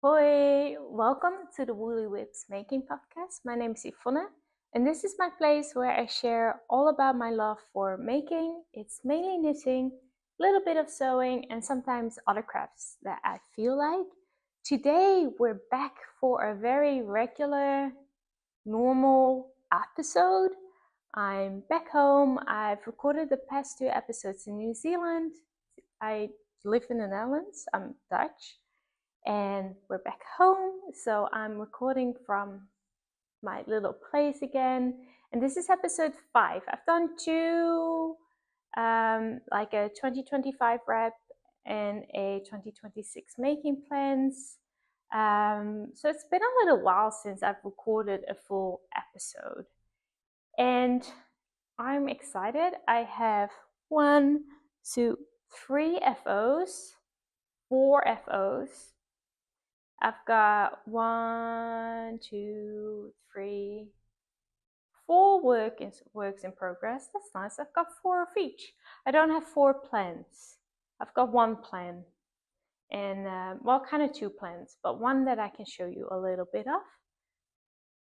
Hoi, welcome to the Woolly Whips Making Podcast. My name is Yvonne, and this is my place where I share all about my love for making. It's mainly knitting, a little bit of sewing, and sometimes other crafts that I feel like. Today, we're back for a very regular, normal episode. I'm back home. I've recorded the past 2 episodes in New Zealand. I live in the Netherlands. I'm Dutch. And we're back home, so I'm recording from my little place again, and this is episode 5. I've done 2, like a 2025 wrap and a 2026 making plans. So it's been a little while since I've recorded a full episode, and I'm excited. I have 1, 2, 3 FOs, 4 FOs. I've got 1, 2, 3, 4 works in progress. That's nice. I've got 4 of each. I don't have 4 plans. I've got 1 plan. And, well, kind of 2 plans, but one that I can show you a little bit of.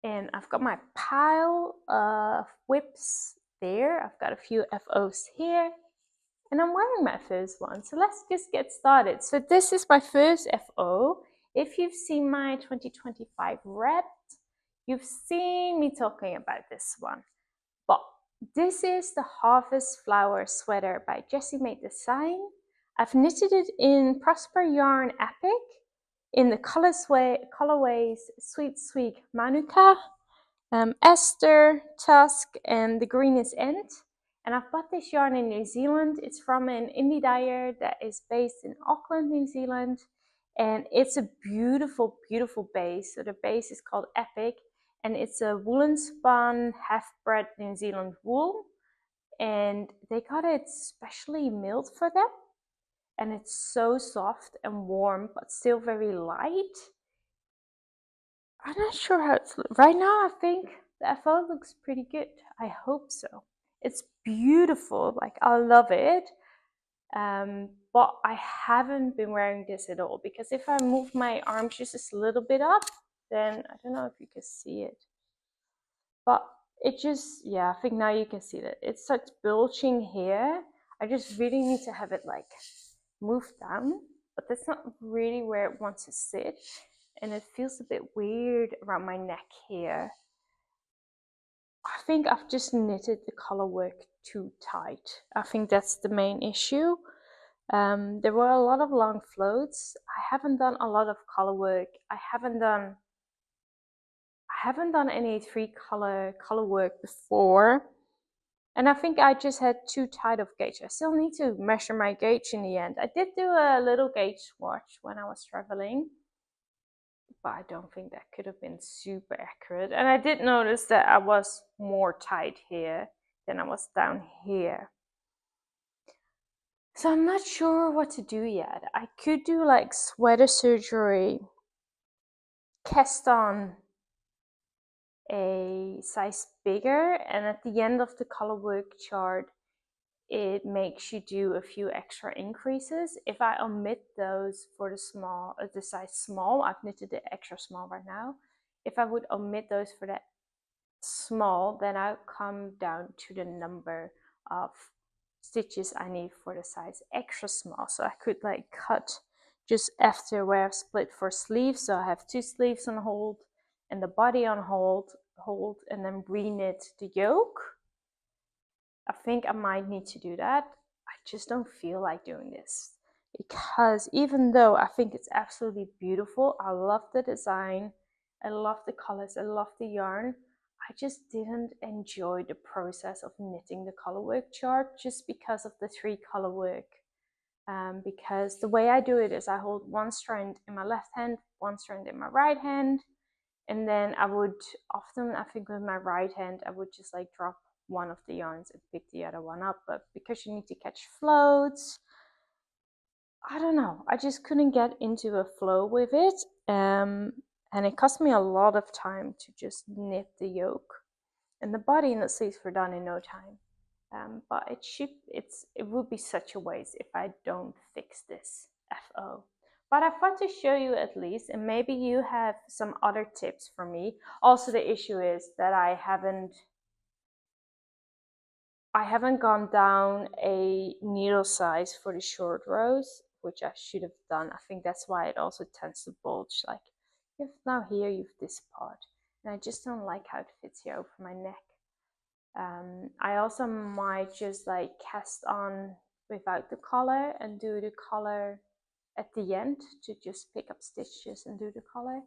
And I've got my pile of whips there. I've got a few FOs here. And I'm wearing my first one. So let's just get started. So this is my first FO. If you've seen my 2025 wrapped, you've seen me talking about this one. But this is the Harvest Flower Sweater by Jessie Maed Design. I've knitted it in Prosper Yarn Epic in the colorways Sweet Sweet Manuka, Esther, Tusk, and the green is End. And I've bought this yarn in New Zealand. It's from an indie dyer that is based in Auckland, New Zealand. And it's a beautiful, beautiful base. So the base is called Epic. And it's a woolen spun, half-bred New Zealand wool. And they got it specially milled for them. And it's so soft and warm, but still very light. I'm not sure how it's... Right now, I think the FO looks pretty good. I hope so. It's beautiful. Like, I love it. But I haven't been wearing this at all, because if I move my arms just a little bit up, then I don't know if you can see it, but it just, yeah, I think now you can see that it's such bulging here. I just really need to have it like moved down, but that's not really where it wants to sit, and it feels a bit weird around my neck here. I think I've just knitted the color work too tight. I think that's the main issue. There were a lot of long floats. I haven't done a lot of color work. I haven't done any 3-color color work before, and I think I just had too tight of gauge. I still need to measure my gauge in the end. I did do a little gauge swatch when I was traveling, but I don't think that could have been super accurate. And I did notice that I was more tight here than I was down here. So I'm not sure what to do yet. I could do like sweater surgery, cast on a size bigger, and at the end of the color work chart, it makes you do a few extra increases. If I omit those for the size small, I've knitted the extra small right now. If I would omit those for that small, then I'll come down to the number of stitches I need for the size extra small. So I could like cut just after where I've split for sleeves. So I have 2 sleeves on hold and the body on hold, and then re-knit the yoke. I think I might need to do that. I just don't feel like doing this, because even though I think it's absolutely beautiful, I love the design, I love the colors, I love the yarn, I just didn't enjoy the process of knitting the color work chart just because of the 3 color work. Because the way I do it is I hold 1 strand in my left hand, 1 strand in my right hand, and then I would often, I think with my right hand, I would just like drop one of the yarns and pick the other one up. But because you need to catch floats, I don't know, I just couldn't get into a flow with it. And it cost me a lot of time to just knit the yoke. And the body and the sleeves were done in no time. But it would be such a waste if I don't fix this FO. But I thought to show you at least, and maybe you have some other tips for me. Also, the issue is that I haven't gone down a needle size for the short rows, which I should have done. I think that's why it also tends to bulge. Like, now here you've this part, and I just don't like how it fits here over my neck. I also might just like cast on without the collar and do the collar at the end to just pick up stitches and do the collar.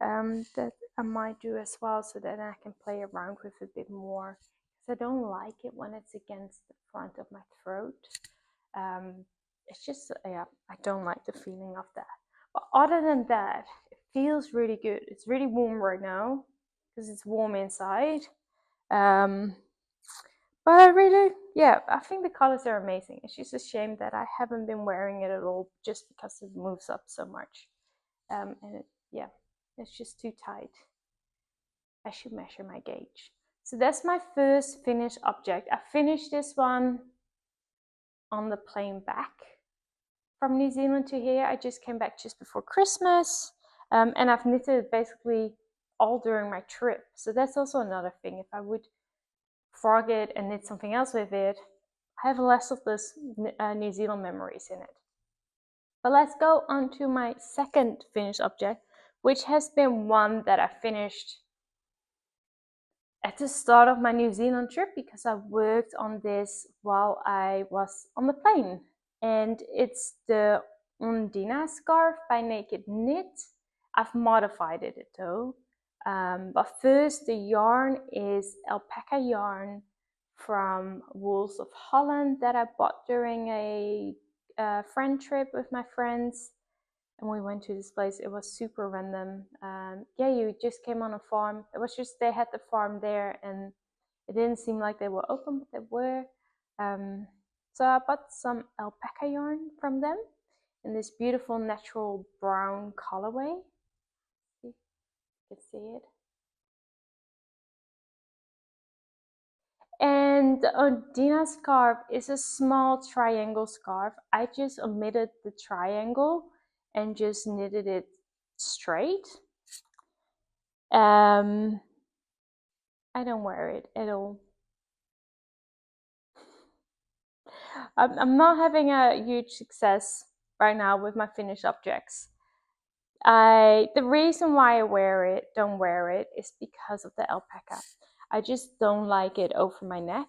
That I might do as well, so that I can play around with a bit more, because I don't like it when it's against the front of my throat. It's just, yeah, I don't like the feeling of that. But other than that, it feels really good. It's really warm right now because it's warm inside. But I really, yeah, I think the colors are amazing. It's just a shame that I haven't been wearing it at all, just because it moves up so much. And yeah, it's just too tight. I should measure my gauge. So that's my first finished object. I finished this one on the plain back from New Zealand to here. I just came back just before Christmas, and I've knitted it basically all during my trip. So that's also another thing. If I would frog it and knit something else with it, I have less of this New Zealand memories in it. But let's go on to my second finished object, which has been one that I finished at the start of my New Zealand trip, because I worked on this while I was on the plane. And it's the Ondina scarf by Nakedknit. I've modified it though. But first, the yarn is alpaca yarn from Wools of Holland that I bought during a friend trip with my friends. And we went to this place. It was super random. Yeah, you just came on a farm. It was just, they had the farm there, and it didn't seem like they were open, but they were. So I bought some alpaca yarn from them in this beautiful natural brown colorway. You can see it. And the Ondina scarf is a small triangle scarf. I just omitted the triangle and just knitted it straight. I don't wear it at all. I'm not having a huge success right now with my finished objects. The reason why I don't wear it is because of the alpaca. I just don't like it over my neck.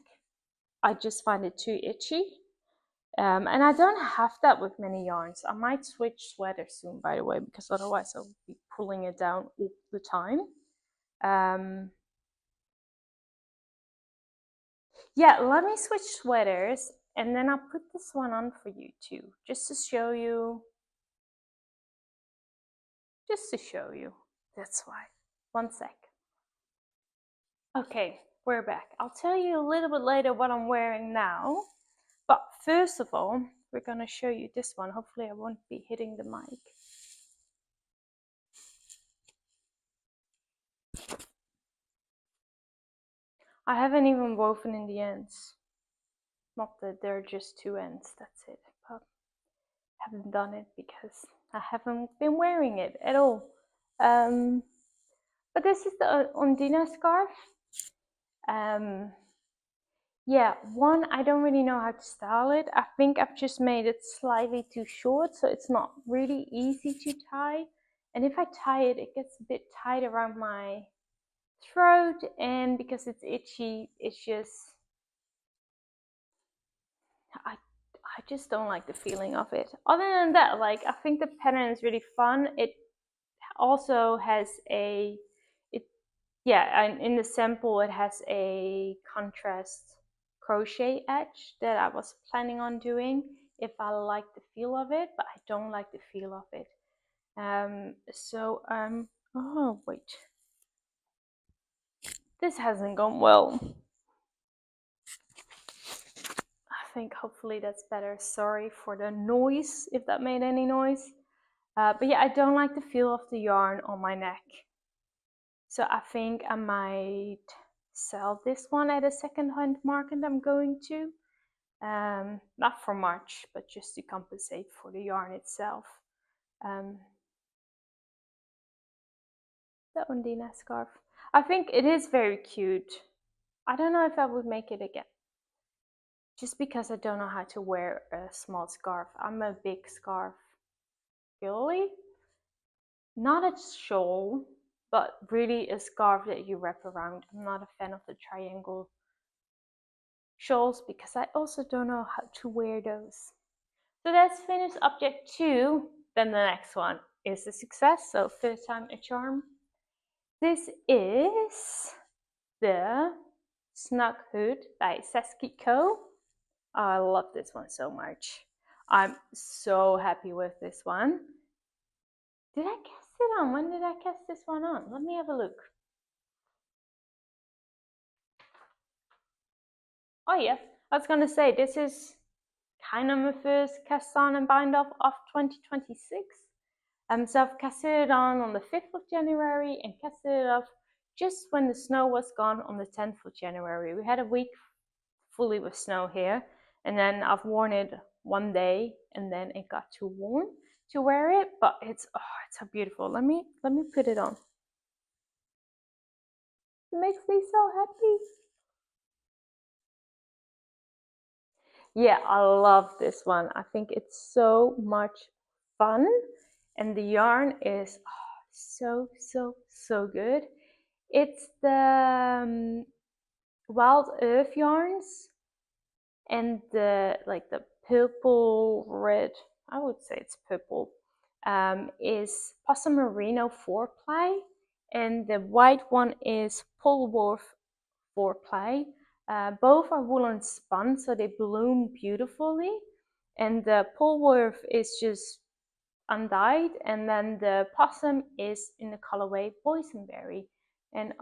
I just find it too itchy. And I don't have that with many yarns. I might switch sweaters soon, by the way, because otherwise I'll be pulling it down all the time. Yeah, let me switch sweaters, and then I'll put this one on for you too, just to show you. That's why. One sec. Okay, we're back. I'll tell you a little bit later what I'm wearing now. But first of all, we're gonna show you this one. Hopefully I won't be hitting the mic. I haven't even woven in the ends. Not that there are just two ends, that's it. But I haven't done it because I haven't been wearing it at all. But this is the Ondina scarf. Yeah, I don't really know how to style it. I think I've just made it slightly too short, so it's not really easy to tie. And if I tie it, it gets a bit tight around my throat, and because it's itchy, it's just, I just don't like the feeling of it. Other than that, like, I think the pattern is really fun. It also has yeah, and in the sample it has a contrast crochet edge that I was planning on doing if I like the feel of it, but I don't like the feel of it. Oh wait, this hasn't gone well. I think hopefully that's better. Sorry for the noise, if that made any noise. But yeah, I don't like the feel of the yarn on my neck. So I think I might sell this one at a second-hand market I'm going to. Not for much, but just to compensate for the yarn itself. The Ondina scarf. I think it is very cute. I don't know if I would make it again. Just because I don't know how to wear a small scarf. I'm a big scarf girly. Not a shawl, but really a scarf that you wrap around. I'm not a fan of the triangle shawls because I also don't know how to wear those. So that's finished object 2. Then the next one is a success, so third time a charm. This is the Snug hood by Saskie Co. I love this one so much. I'm so happy with this one. Did I cast it on? When did I cast this one on? Let me have a look. Oh yeah, I was gonna say this is kind of my first cast on and bind off of 2026. So I've casted it on the 5th of January and casted it off just when the snow was gone on the 10th of January. We had a week fully with snow here, and then I've worn it one day and then it got too warm to wear it, but it's so beautiful. Let me put it on. It makes me so happy. Yeah, I love this one. I think it's so much fun, and the yarn is so good. It's the Wild Earth yarns, and the purple red, I would say it's purple, is Possum Merino 4-ply, and the white one is Polwarth 4-ply. Both are woolen spun, so they bloom beautifully, and the Polwarth is just undyed, and then the Possum is in the colorway boysenberry. And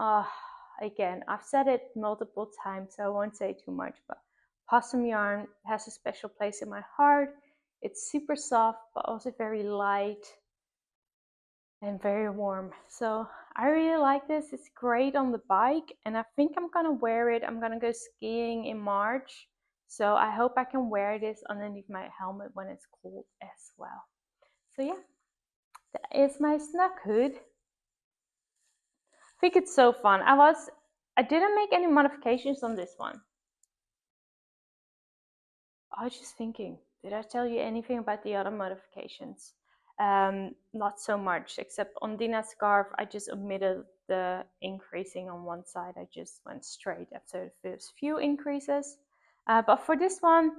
again, I've said it multiple times, so I won't say too much, but Possum yarn has a special place in my heart. It's super soft, but also very light and very warm. So I really like this. It's great on the bike, and I think I'm gonna wear it. I'm gonna go skiing in March, so I hope I can wear this underneath my helmet when it's cold as well. So yeah, that is my Snug hood. I think it's so fun. I didn't make any modifications on this one. I was just thinking, did I tell you anything about the other modifications? Not so much, except on Dina's scarf, I just omitted the increasing on one side. I just went straight after the first few increases. But for this one,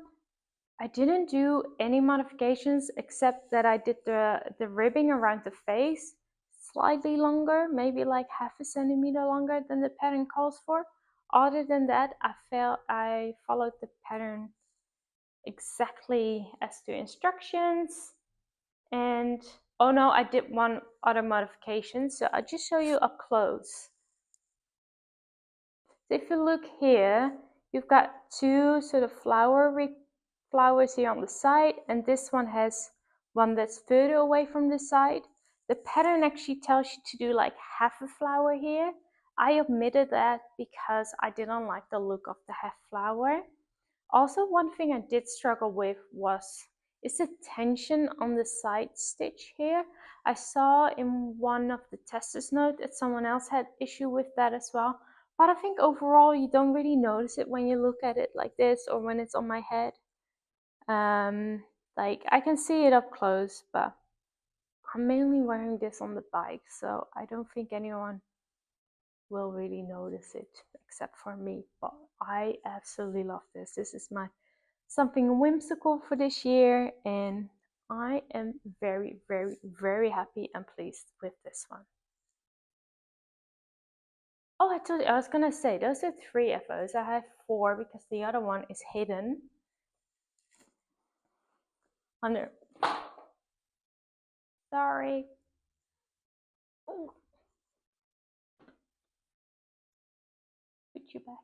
I didn't do any modifications except that I did the ribbing around the face slightly longer, maybe like half a centimeter longer than the pattern calls for. Other than that, I followed the pattern exactly as to instructions. And oh no, I did one other modification, so I'll just show you up close. So if you look here, you've got two sort of flowers here on the side, and this one has one that's further away from the side. The pattern actually tells you to do like half a flower here. I omitted that because I didn't like the look of the half flower. Also, one thing I did struggle with is the tension on the side stitch here. I saw in one of the testers note that someone else had issue with that as well. But I think overall you don't really notice it when you look at it like this or when it's on my head. Like I can see it up close, but I'm mainly wearing this on the bike, so I don't think anyone will really notice it except for me. But I absolutely love this. This is my something whimsical for this year, and I am very happy and pleased with this one. Oh, I told you, I was gonna say those are 3 FOs. I have 4 because the other one is hidden under. Sorry. Ooh. Put you back.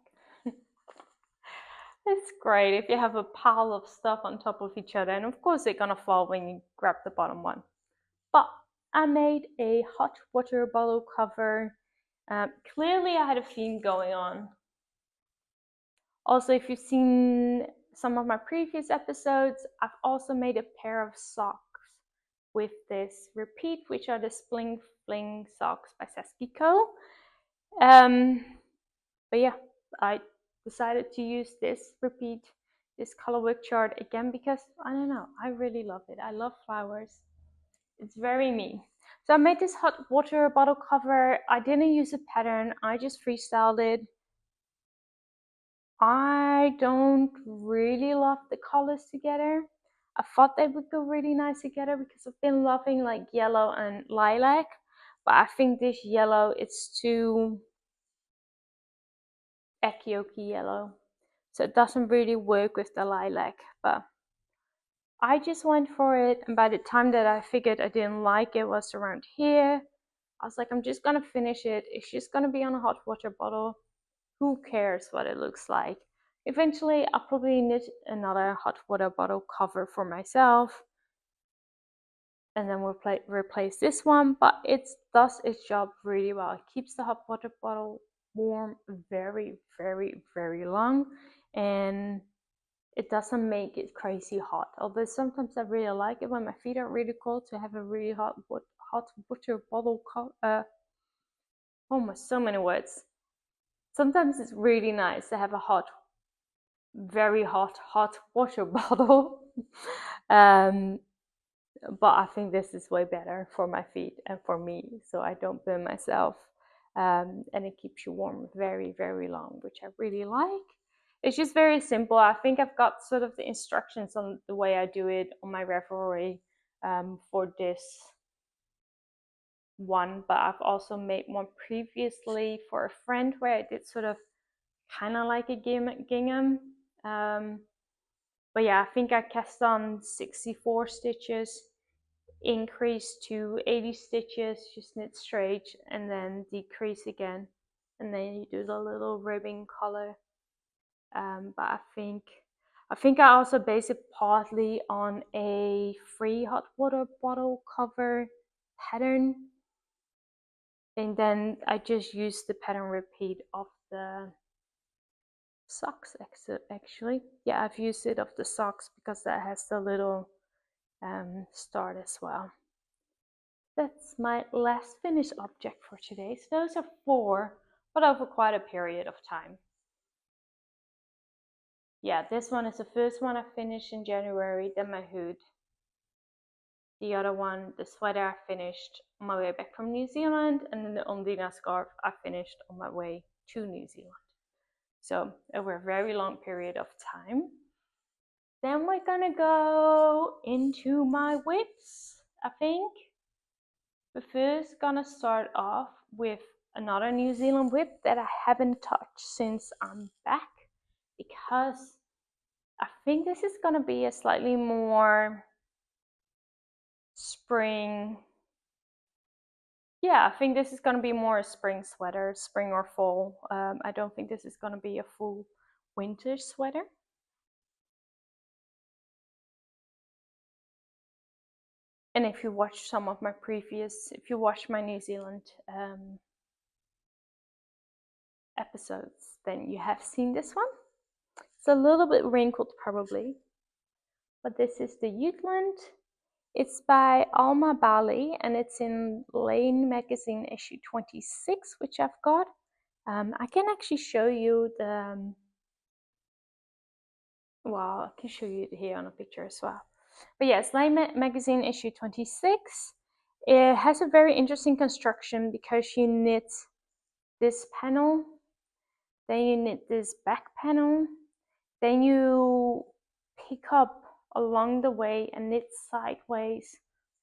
It's great if you have a pile of stuff on top of each other, and of course they're gonna fall when you grab the bottom one. But I made a hot water bottle cover. Clearly I had a theme going on. Also, if you've seen some of my previous episodes, I've also made a pair of socks with this repeat, which are the Spling Fling socks by Saskie. But yeah, I decided to use this repeat, this colorwork chart again, because I don't know, I really love it. I love flowers. It's very me. So I made this hot water bottle cover. I didn't use a pattern. I just freestyled it. I don't really love the colors together. I thought they would go really nice together because I've been loving like yellow and lilac, but I think this yellow, it's too ekioki yellow, so it doesn't really work with the lilac. But I just went for it, and by the time that I figured I didn't like it was around here, I was like, I'm just gonna finish it. It's just gonna be on a hot water bottle. Who cares what it looks like? Eventually, I'll probably knit another hot water bottle cover for myself, and then we'll replace this one. But it does its job really well. It keeps the hot water bottle warm very, very, very long, and it doesn't make it crazy hot. Although sometimes I really like it when my feet are really cold to have a really hot water bottle. Almost so many words. Sometimes it's really nice to have a hot, very hot water bottle. But I think this is way better for my feet and for me, so I don't burn myself. And it keeps you warm very, very long, which I really like. It's just very simple. I think I've got sort of the instructions on the way I do it on my Ravelry for this one, but I've also made one previously for a friend where I did sort of kind of like a gingham. But yeah, I think I cast on 64 stitches, increase to 80 stitches, just knit straight, and then decrease again, and then you do the little ribbing color. But I think I also base it partly on a free hot water bottle cover pattern, and then I just use the pattern repeat of the socks. Actually, yeah, I've used it of the socks because that has the little start as well. That's my last finished object for today. So those are 4, but over quite a period of time. Yeah, this one is the first one I finished in January, then my hood. The other one, the sweater, I finished on my way back from New Zealand, and then the Ondina scarf I finished on my way to New Zealand. So over a very long period of time. Then we're gonna go into my whips, I think. We're first gonna start off with another New Zealand whip that I haven't touched since I'm back, because I think this is gonna be a slightly more spring. Yeah, I think this is gonna be more a spring sweater, spring or fall. I don't think this is gonna be a full winter sweater. And if you watch some of my if you watch my New Zealand episodes, then you have seen this one. It's a little bit wrinkled probably, but this is the Jutland. It's by Alma Bali, and it's in Lane magazine issue 26, which I've got. I can actually show you the, well, I can show you here on a picture as well. But yes, Lane magazine issue 26. It has a very interesting construction because you knit this panel, then you knit this back panel, then you pick up along the way and knit sideways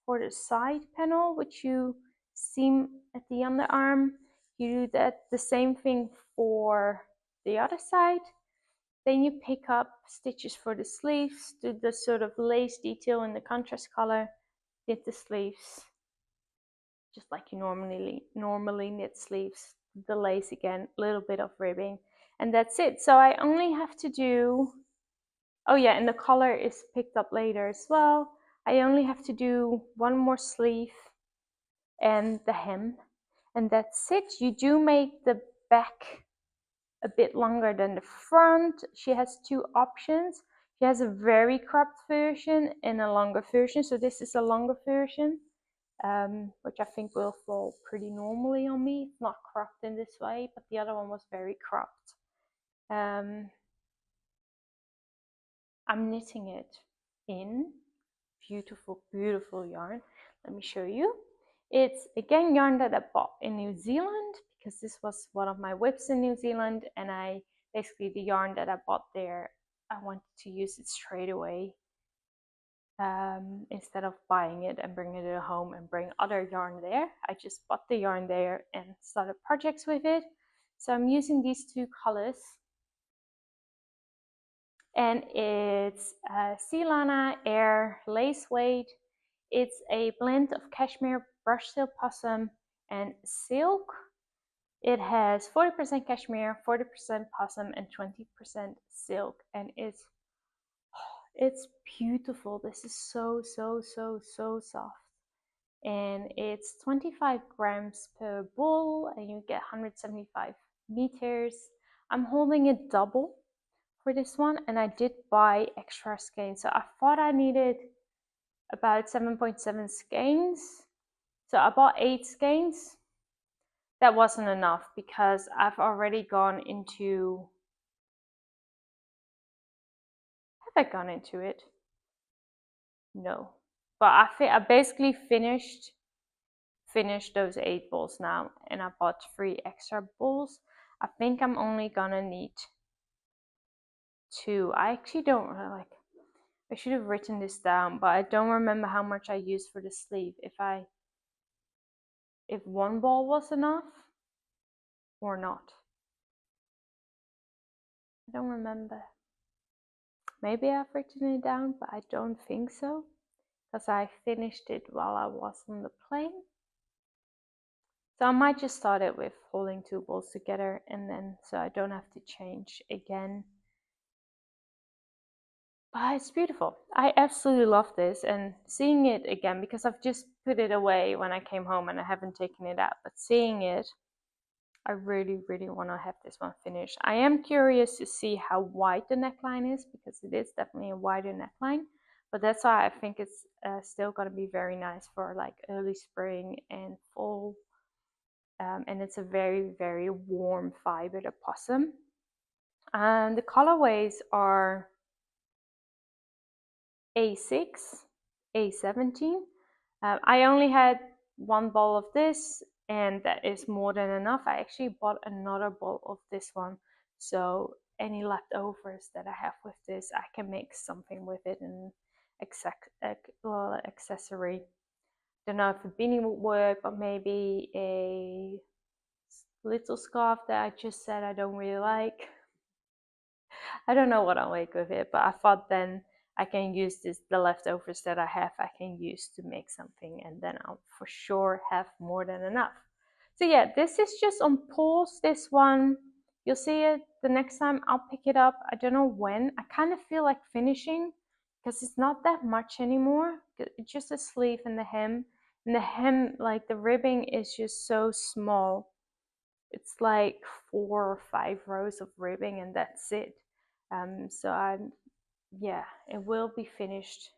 for the side panel, which you seam at the underarm. You do that the same thing for the other side. Then you pick up stitches for the sleeves, do the sort of lace detail in the contrast color, knit the sleeves just like you normally knit sleeves, the lace again, a little bit of ribbing, and that's it. So I only have to do, oh yeah, and the collar is picked up later as well. I only have to do one more sleeve and the hem, and that's it. You do make the back a bit longer than the front. She has 2 options. She has a very cropped version and a longer version. So this is a longer version, which I think will fall pretty normally on me. It's not cropped in this way, but the other one was very cropped. I'm knitting it in beautiful, beautiful yarn. Let me show you. It's again yarn that I bought in New Zealand because this was one of my whips in New Zealand, and basically the yarn that I bought there, I wanted to use it straight away instead of buying it and bringing it home and bring other yarn there. I just bought the yarn there and started projects with it. So I'm using these two colors, and it's Zealana Air Lace Weight. It's a blend of cashmere, brush silk, possum, and silk. It has 40% cashmere, 40% possum, and 20% silk, and it's beautiful. This is so soft, and it's 25 grams per ball, and you get 175 meters. I'm holding it double for this one, and I did buy extra skeins, so I thought I needed about 7.7 skeins, so I bought 8 skeins. That wasn't enough because I've already gone into, have I gone into it? No, but I basically finished those 8 balls now, and I bought 3 extra balls. I think I'm only gonna need 2. I actually don't really I should have written this down, but I don't remember how much I used for the sleeve. If 1 ball was enough or not. I don't remember. Maybe I've written it down, but I don't think so, because I finished it while I was on the plane. So I might just start it with holding 2 balls together, and then so I don't have to change again. But it's beautiful. I absolutely love this, and seeing it again, because I've just put it away when I came home and I haven't taken it out, but seeing it, I really want to have this one finished. I am curious to see how wide the neckline is, because it is definitely a wider neckline, but that's why I think it's still going to be very nice for like early spring and fall. And it's a very warm fiber, the possum. And the colorways are A6, A17. I only had 1 ball of this, and that is more than enough. I actually bought another ball of this one, so any leftovers that I have with this, I can make something with it, and accessory. Don't know if a beanie would work, but maybe a little scarf that I just said I don't really like. I don't know what I'll make with it, but I thought then I can use the leftovers that I have, I can use to make something, and then I'll for sure have more than enough. So yeah, this is just on pause, this one. You'll see it the next time I'll pick it up. I don't know when. I kind of feel like finishing because it's not that much anymore. It's just a sleeve and the hem. And the hem, like the ribbing is just so small. It's like 4 or 5 rows of ribbing and that's it. Yeah, it will be finished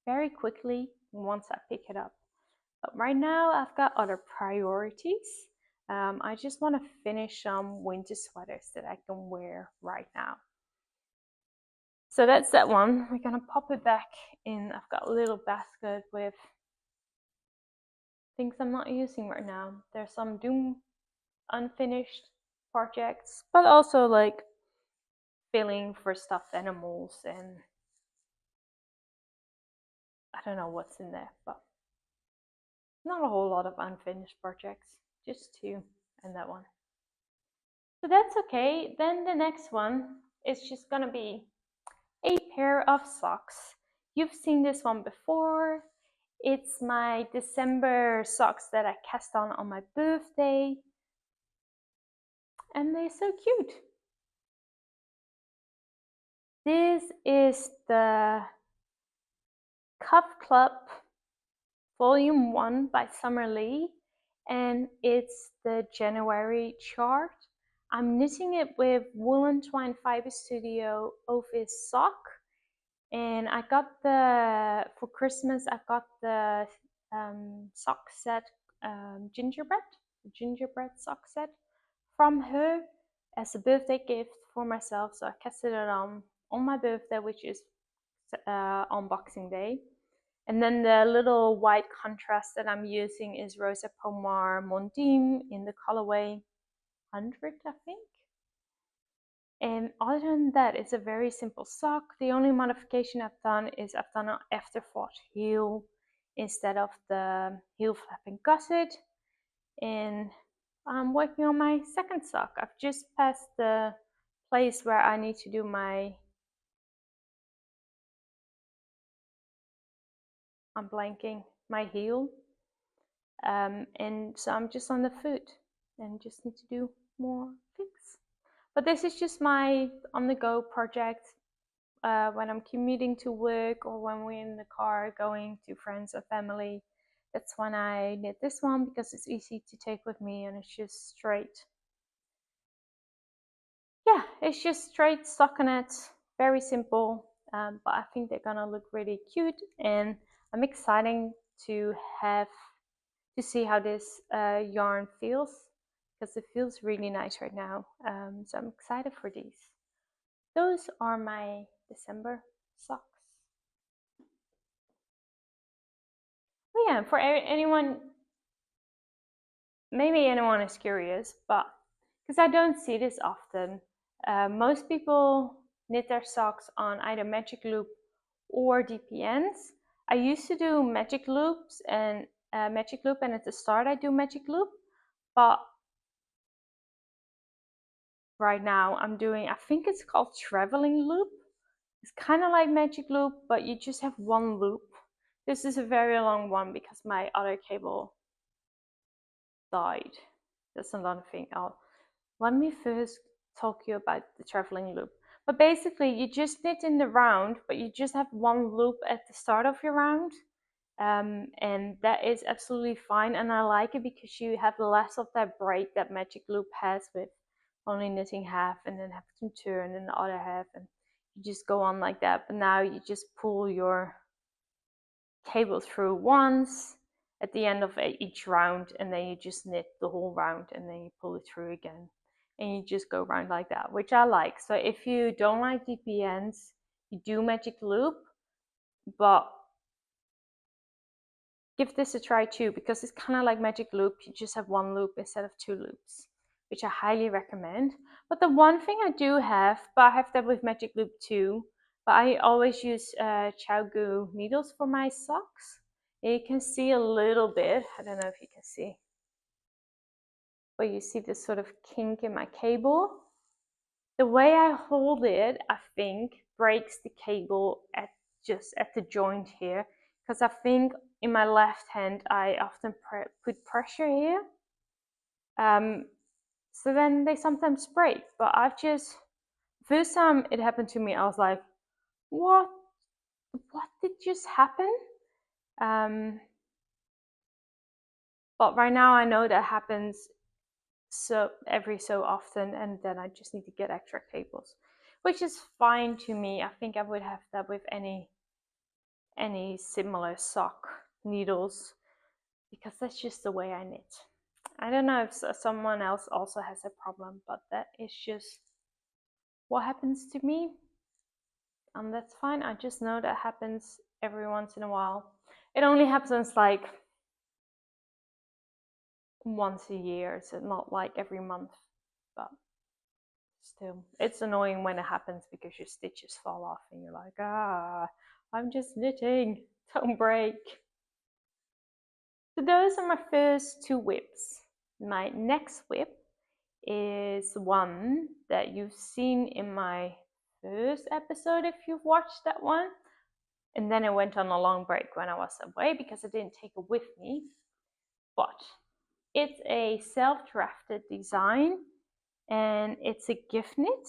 very quickly once I pick it up. But right now I've got other priorities. I just want to finish some winter sweaters that I can wear right now. So that's that one. We're gonna pop it back in. I've got a little basket with things I'm not using right now. There's some unfinished projects, but also like filling for stuffed animals, and I don't know what's in there, but not a whole lot of unfinished projects, just 2 and that one. So that's okay. Then the next one is just gonna be a pair of socks. You've seen this one before. It's my December socks that I cast on my birthday, and they're so cute. This is the Cuff Club Volume 1 by Summer Lee, and it's the January chart. I'm knitting it with Woollentwine Fibrestudie Ovis sock, And I got for Christmas, I got the sock set, gingerbread sock set from her as a birthday gift for myself. So I casted it on my birthday, which is on Boxing Day. And then the little white contrast that I'm using is Rosa Pomar Mondine in the colorway 100, I think. And other than that, it's a very simple sock. The only modification I've done is I've done an afterthought heel instead of the heel flap and gusset. And I'm working on my second sock. I've just passed the place where I need to do I'm blanking, my heel. And so I'm just on the foot and just need to do more things. But this is just my on-the-go project. When I'm commuting to work or when we're in the car going to friends or family, that's when I knit this one because it's easy to take with me and it's just straight. Yeah, it's just straight stockinette, very simple, but I think they're gonna look really cute, and I'm excited to see how this yarn feels because it feels really nice right now. So I'm excited for these. Those are my December socks. Oh yeah, for anyone, maybe anyone is curious, but because I don't see this often, most people knit their socks on either magic loop or DPNs. I used to do magic loops and at the start I do magic loop, but right now I'm doing, I think it's called traveling loop. It's kind of like magic loop, but you just have one loop. This is a very long one because my other cable died. That's another thing. Let me first talk you about the traveling loop. But basically you just knit in the round, but you just have one loop at the start of your round. And that is absolutely fine, and I like it because you have less of that break that magic loop has with only knitting half and then have to turn in the other half, and you just go on like that. But now you just pull your cable through once at the end of each round, and then you just knit the whole round and then you pull it through again, and you just go around like that, which I like. So if you don't like DPNs, you do magic loop, but give this a try too, because it's kind of like magic loop. You just have one loop instead of two loops, which I highly recommend. But the one thing I do have, but I have that with magic loop too, but I always use Chao needles for my socks. And you can see a little bit, I don't know if you can see, but you see this sort of kink in my cable. The way I hold it, I think, breaks the cable just at the joint here, because I think in my left hand I often put pressure here, so then they sometimes break. But first time it happened to me, I was like, what did just happen? But right now I know that happens every so often, and then I just need to get extra cables, which is fine to me. I think I would have that with any similar sock needles, because that's just the way I knit. I don't know if someone else also has a problem, but that is just what happens to me, and that's fine. I just know that happens every once in a while. It only happens like once a year, so not like every month, but still, it's annoying when it happens because your stitches fall off and you're like, I'm just knitting, don't break. So those are my first two whips. My next whip is one that you've seen in my first episode if you've watched that one. And then I went on a long break when I was away because I didn't take it with me. But it's a self-drafted design and it's a gift knit.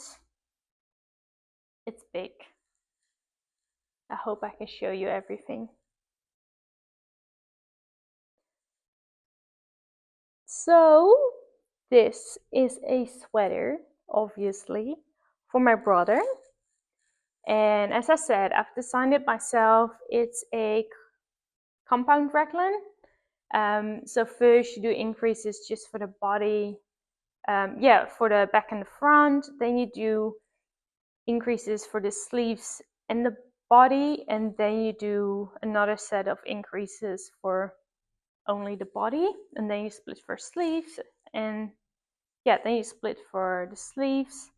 It's big. I hope I can show you everything. So this is a sweater, obviously, for my brother. And as I said, I've designed it myself. It's a compound raglan. So first you do increases just for the body, for the back and the front. Then you do increases for the sleeves and the body, and then you do another set of increases for only the body, and then you split for sleeves, and then you split for the sleeves.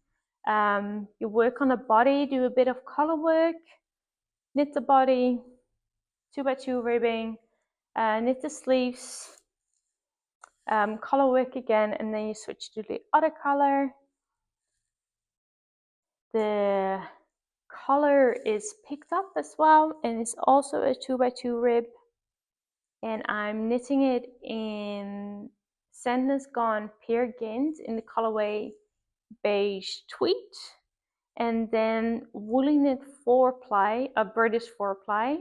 You work on the body, do a bit of color work, knit the body, 2x2 ribbing, knit the sleeves, color work again, and then you switch to the other color. The color is picked up as well, and it's also a 2x2 rib, and I'm knitting it in Sandnes Garn Pure Gynt in the colorway beige tweed, and then Woolyknit 4-ply, a British 4-ply,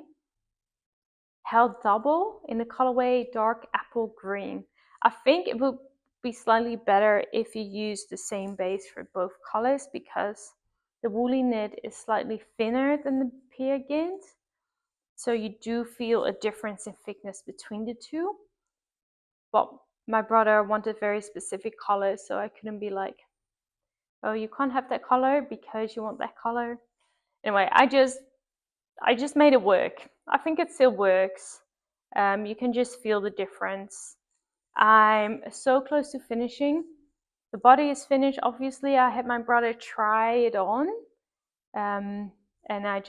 held double in the colorway dark apple green. I think it would be slightly better if you use the same base for both colors, because the Woolyknit is slightly thinner than the Pure Gynt, so you do feel a difference in thickness between the two. But my brother wanted very specific colors, so I couldn't be like, oh, you can't have that color because you want that color. Anyway, I just made it work. I think it still works. You can just feel the difference. I'm so close to finishing. The body is finished. Obviously, I had my brother try it on, and I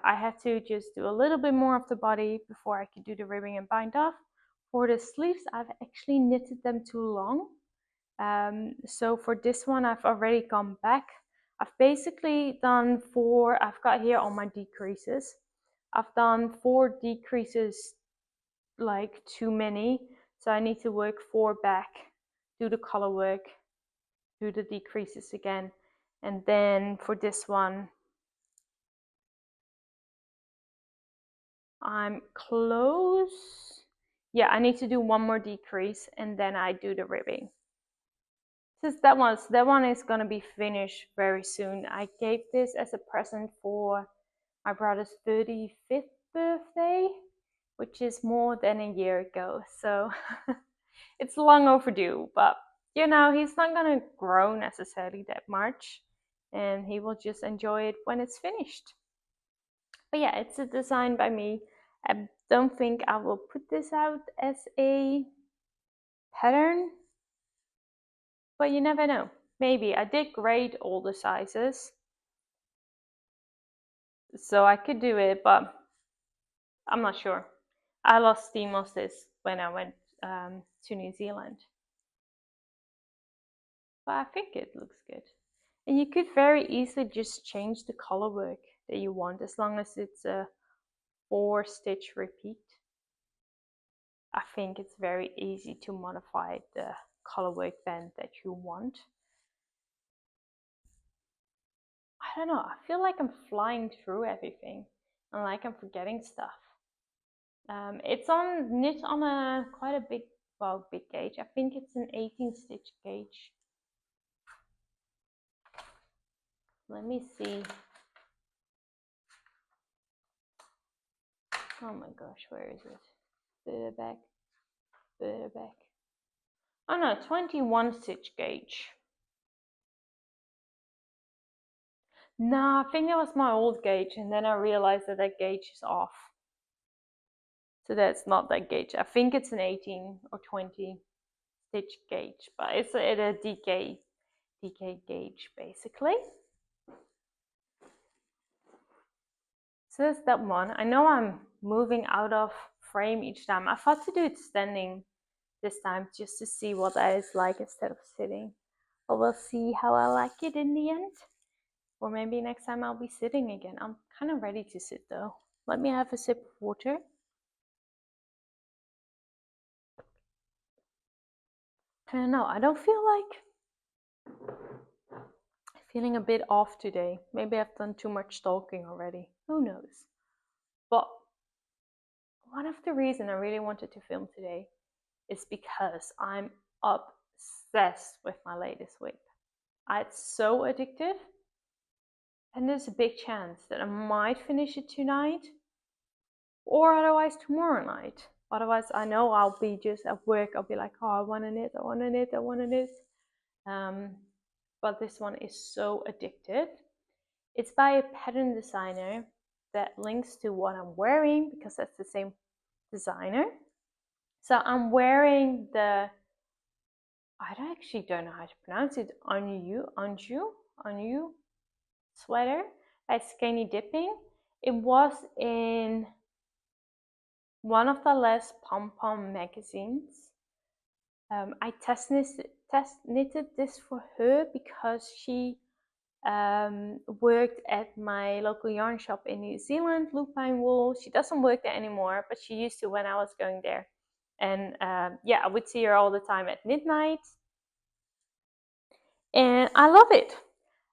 had to just do a little bit more of the body before I could do the ribbing and bind off. For the sleeves, I've actually knitted them too long. So for this one, I've already gone back. I've basically done 4, I've got here all my decreases. I've done 4 decreases, like too many. So I need to work 4 back, do the color work, do the decreases again. And then for this one, I'm close. Yeah, I need to do 1 more decrease, and then I do the ribbing. Since that one is gonna be finished very soon. I gave this as a present for my brother's 35th birthday, which is more than a year ago. So it's long overdue, but you know, he's not gonna grow necessarily that much, and he will just enjoy it when it's finished. But yeah, it's a design by me. I don't think I will put this out as a pattern, but you never know. Maybe. I did grade all the sizes, so I could do it, but I'm not sure. I lost steam of this when I went to New Zealand, but I think it looks good. And you could very easily just change the color work that you want, as long as it's a 4-stitch repeat. I think it's very easy to modify the color work band that you want. I don't know, I feel like I'm flying through everything and like I'm forgetting stuff. It's knit on a quite a big gauge. I think it's an 18-stitch gauge. Let me see. Oh my gosh, where is it? Further back. Oh no, 21-stitch gauge. No, I think that was my old gauge, and then I realized that that gauge is off. So that's not that gauge. I think it's an 18 or 20-stitch gauge, but it's at a DK gauge basically. So that's that one. I know I'm moving out of frame each time. I thought to do it standing this time just to see what that is like instead of sitting. But we'll see how I like it in the end. Or maybe next time I'll be sitting again. I'm kind of ready to sit though. Let me have a sip of water. I don't know, I don't feel like... feeling a bit off today. Maybe I've done too much talking already. Who knows? But one of the reasons I really wanted to film today is because I'm obsessed with my latest whip. It's so addictive. and there's a big chance that I might finish it tonight, or otherwise tomorrow night. Otherwise, I know I'll be just at work. I'll be like, oh, I want a knit, I want a knit, I want a knit. But this one is so addictive. It's by a pattern designer that links to what I'm wearing because that's the same designer. So I'm wearing the, I actually don't know how to pronounce it, Anjou sweater by Skeinny Dippin. It was in one of the last pom-pom magazines. I test knitted this for her because she worked at my local yarn shop in New Zealand, Lupine Wool. She doesn't work there anymore, but she used to when I was going there. And yeah, I would see her all the time at midnight. And I love it.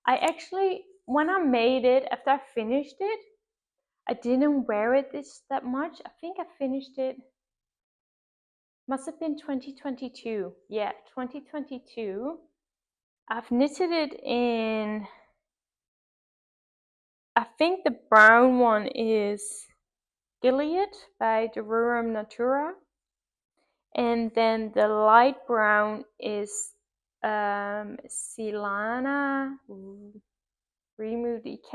I actually, when I made it, after I finished it, I didn't wear it that much. I think I finished it, must have been 2022. Yeah, 2022. I've knitted it in, I think the brown one is Gilead by Durum Natura. And then the light brown is Zealana Remove DK,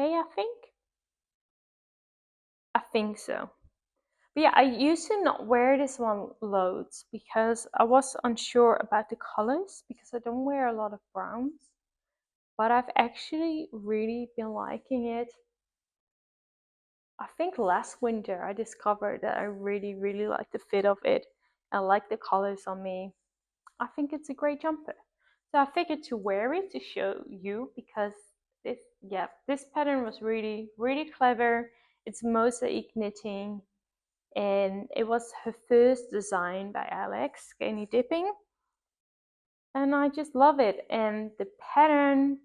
I think so. But yeah, I used to not wear this one loads because I was unsure about the colors because I don't wear a lot of browns. But I've actually really been liking it. I think last winter I discovered that I really, really like the fit of it. I like the colors on me. I think it's a great jumper. So I figured to wear it to show you because this pattern was really, really clever. It's mosaic knitting and it was her first design by Alex, Skeinny Dippin. And I just love it. And the pattern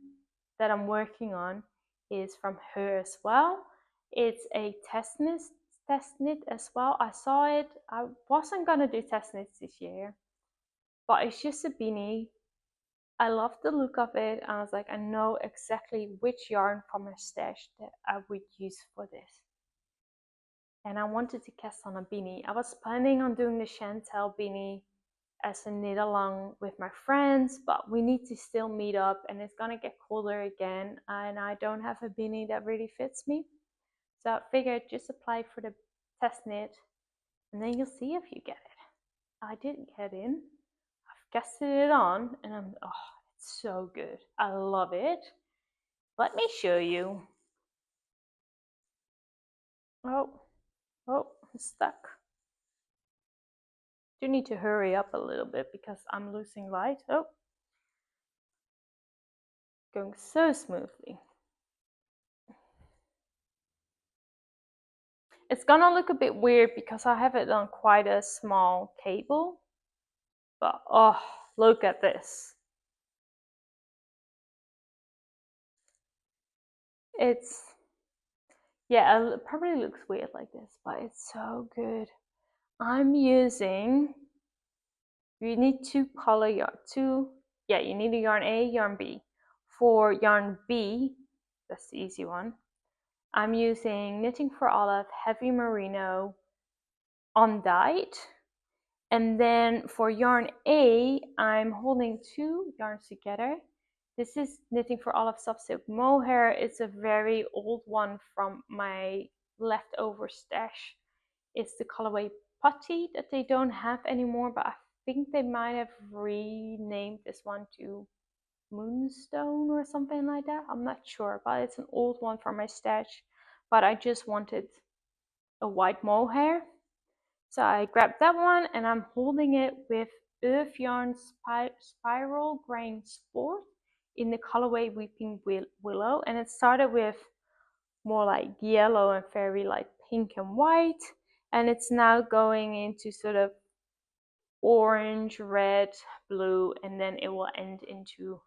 that I'm working on is from her as well. It's a test knit as well. I saw it. I wasn't gonna do test knits this year, but it's just a beanie. I love the look of it. I was like, I know exactly which yarn from her stash that I would use for this. And I wanted to cast on a beanie. I was planning on doing the Chantel beanie as a knit along with my friends, but we need to still meet up and it's gonna get colder again and I don't have a beanie that really fits me. So I figured just apply for the test knit and then you'll see if you get it. I didn't get in. I've casted it on and it's so good. I love it. Let me show you. Oh, I'm stuck. Do need to hurry up a little bit because I'm losing light. Oh, going so smoothly. It's gonna look a bit weird because I have it on quite a small cable, but oh, look at this. It's, yeah, it probably looks weird like this, but it's so good. I'm using, you need two color yarn, you need a yarn A, yarn B. For yarn B, that's the easy one, I'm using Knitting for Olive Heavy Merino undyed. And then for yarn A, I'm holding two yarns together. This is Knitting for Olive Soft Silk Mohair. It's a very old one from my leftover stash. It's the colorway Putty that they don't have anymore, but I think they might have renamed this one to Moonstone or something like that. I'm not sure, but it's an old one from my stash. But I just wanted a white mohair. So I grabbed that one and I'm holding it with Urth Yarn Spiral Grain Sport in the colorway Weeping Willow. And it started with more like yellow and very like pink and white. And it's now going into sort of orange, red, blue, and then it will end into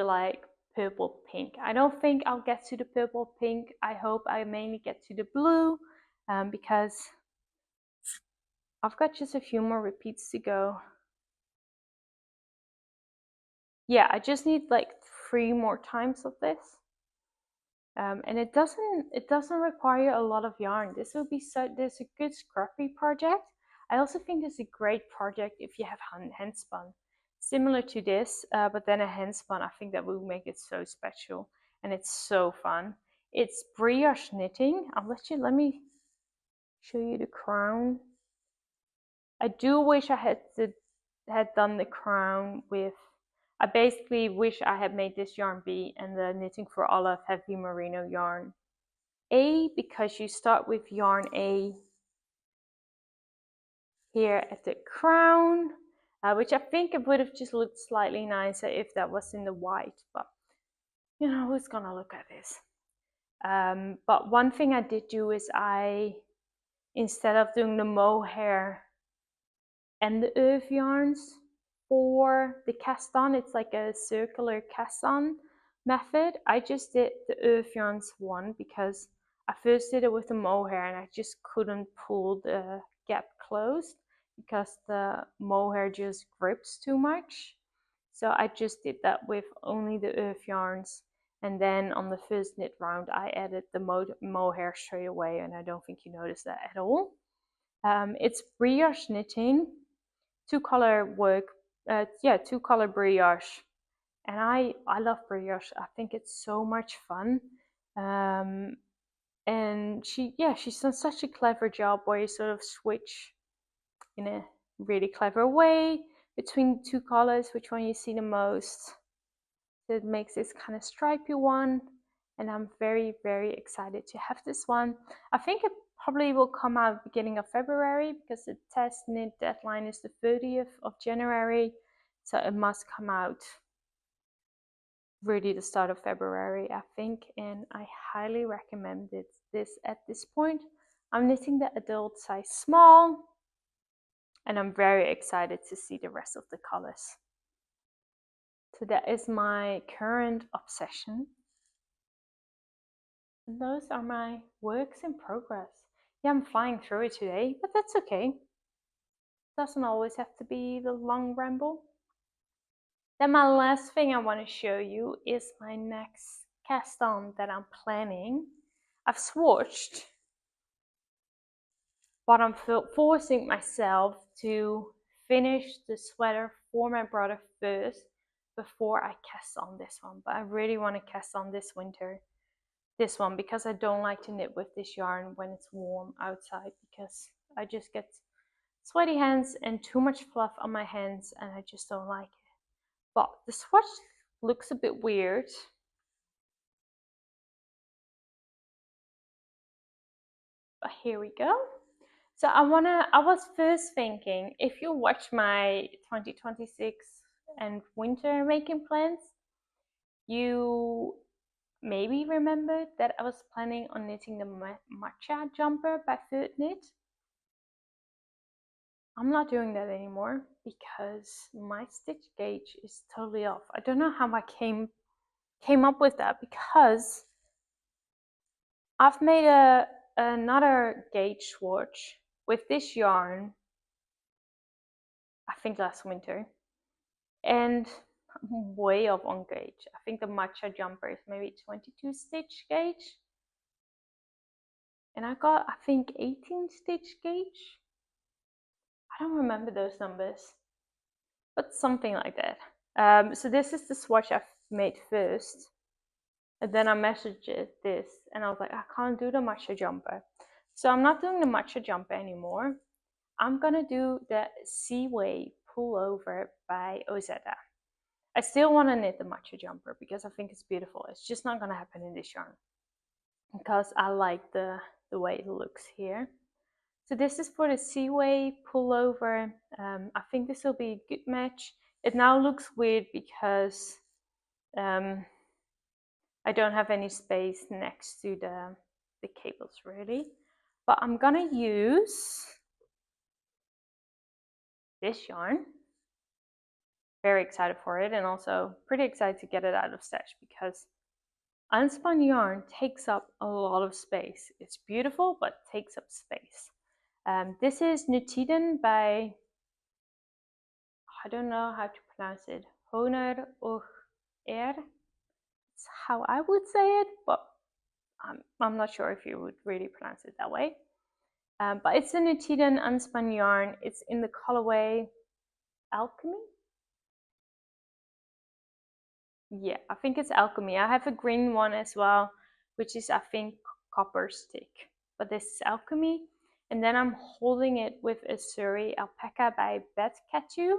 like purple pink. I don't think I'll get to the purple pink. I hope I mainly get to the blue because I've got just a few more repeats to go. yeah, I just need like 3 more times of this. And it doesn't require a lot of yarn. This will be this a good scruffy project. I also think this is a great project if you have hand spun, similar to this, but then a hand spun. I think that will make it so special, and it's so fun. It's brioche knitting. Let me show you the crown. I do wish I had done the crown with. I basically wish I had made this yarn B and the Knitting for Olive heavy merino yarn A, because you start with yarn A here at the crown, which I think it would have just looked slightly nicer if that was in the white, but you know, who's gonna look at this? But one thing I did do is instead of doing the mohair and the Urth yarns for the cast on, it's like a circular cast on method. I just did the Urth yarns one because I first did it with the mohair and I just couldn't pull the gap closed because the mohair just grips too much. So I just did that with only the Urth yarns, and then on the first knit round I added the mohair straight away, and I don't think you noticed that at all. It's brioche knitting, 2-color work, 2-color brioche, and I love brioche. I think it's so much fun. And she's done such a clever job where you sort of switch in a really clever way between 2 colors, which one you see the most. So it makes this kind of stripy one, and I'm very, very excited to have this one. I think it probably will come out beginning of February because the test knit deadline is the 30th of January, so it must come out really the start of February, I think, and I highly recommend this at this point. I'm knitting the adult size small, and I'm very excited to see the rest of the colors. So that is my current obsession. And those are my works in progress. Yeah, I'm flying through it today, but that's okay. Doesn't always have to be the long ramble. Then my last thing I want to show you is my next cast on that I'm planning. I've swatched, but I'm forcing myself to finish the sweater for my brother first before I cast on this one. But I really want to cast on this winter this one because I don't like to knit with this yarn when it's warm outside because I just get sweaty hands and too much fluff on my hands and I just don't like it. But the swatch looks a bit weird. But here we go. So I was first thinking, if you watch my 2026 and winter making plans, you maybe remembered that I was planning on knitting the matcha jumper by Knit. I'm not doing that anymore because my stitch gauge is totally off. I don't know how I came up with that because I've made another gauge swatch with this yarn, I think last winter, and I'm way off on gauge. I think the matcha jumper is maybe 22 stitch gauge, and I got, I think, 18 stitch gauge. I don't remember those numbers, but something like that. So this is the swatch I've made first, and then I messaged this, and I was like, I can't do the matcha jumper, so I'm not doing the matcha jumper anymore. I'm gonna do the Seaway pullover by Ozetta. I still want to knit the matcha jumper because I think it's beautiful. It's just not gonna happen in this yarn because I like the way it looks here. So this is for the Seaway pullover. I think this will be a good match. It now looks weird because I don't have any space next to the cables really. But I'm gonna use this yarn. Very excited for it, and also pretty excited to get it out of stash because unspun yarn takes up a lot of space. It's beautiful, but takes up space. This is Nutiden by, I don't know how to pronounce it, Honer och er. That's how I would say it, but I'm not sure if you would really pronounce it that way. But it's a Nuttiden unspun yarn. It's in the colorway Alchemy. Yeah, I think it's Alchemy. I have a green one as well, which is I think Copper Stick. But this is Alchemy. And then I'm holding it with a Surrey Alpaca by Betkatu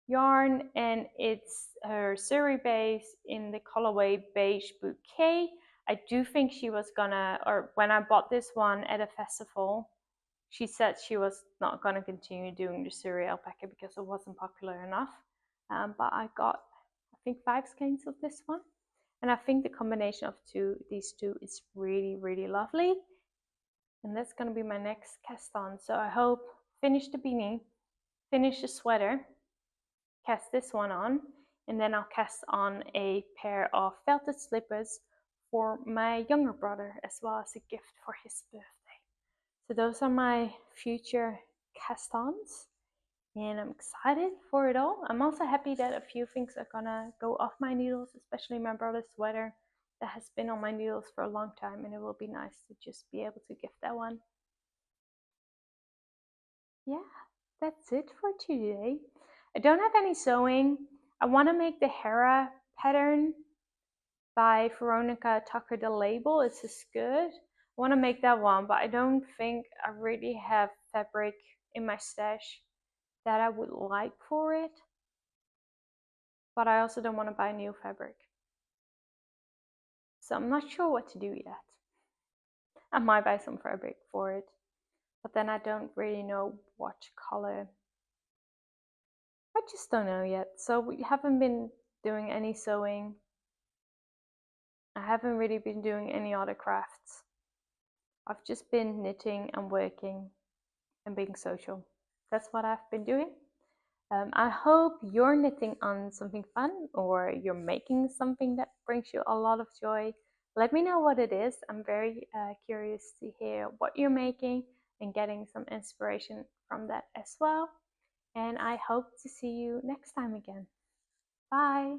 yarn, and it's her Surrey base in the colorway Beige Bouquet. I do think she was gonna, or when I bought this one at a festival, she said she was not gonna continue doing the Surrey Alpaca because it wasn't popular enough. But I got, I think, 5 skeins of this one, and I think the combination of these two is really, really lovely. And that's gonna be my next cast on. So I hope finish the beanie, finish the sweater, cast this one on, and then I'll cast on a pair of felted slippers for my younger brother as well as a gift for his birthday. So those are my future cast-ons, and I'm excited for it all. I'm also happy that a few things are gonna go off my needles, especially my brother's sweater that has been on my needles for a long time, and it will be nice to just be able to gift that one. Yeah, that's it for today. I don't have any sewing. I want to make the Hera pattern by Veronica Tucker the label. It's a skirt. I want to make that one, but I don't think I really have fabric in my stash that I would like for it. But I also don't want to buy new fabric. So I'm not sure what to do yet. I might buy some fabric for it, but then I don't really know what color. I just don't know yet. So we haven't been doing any sewing. I haven't really been doing any other crafts. I've just been knitting and working and being social. That's what I've been doing. I hope you're knitting on something fun or you're making something that brings you a lot of joy. Let me know what it is. I'm very curious to hear what you're making and getting some inspiration from that as well. And I hope to see you next time again. Bye!